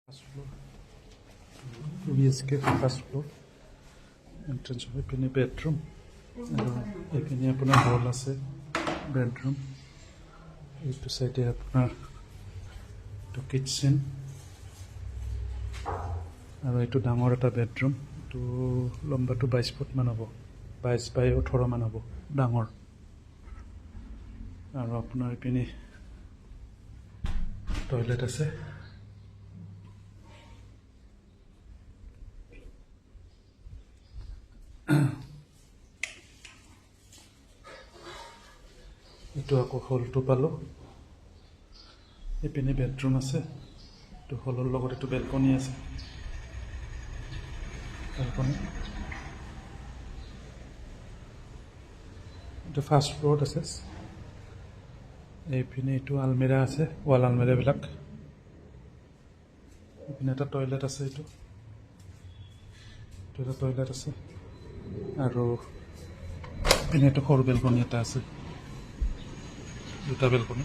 First floor. 2 BHK first floor. Entrance of a bedroom. এখানে আপনার হল আছে বেডরুম এইটো সাইডে আপনার তো কিচেন আৰু এইটো ডাঙৰ এটা বেডৰুম তো লম্বাটো 22 ফুট মান হ'ব 22 বাই 18 মান হ'ব ডাঙৰ আৰু আপোনাৰ এপিনে টয়লেট আছে এইটো আকৌ হলটো পালো এপিনে বেডৰুম আছে তো হলৰ লগত এইটো বেলকনি আছে বেলকনি এইটো ফাৰ্ষ্ট ফ্লোৰত আছে এইপিনে এইটো আলমিৰা আছে ৱাল আলমিৰাবিলাক এইপিনে এটা টয়লেট আছে এইটো এটা টয়লেট আছে আৰু এইপিনে এইটো সৰু বেলকনি এটা আছে দুটা বেলকনি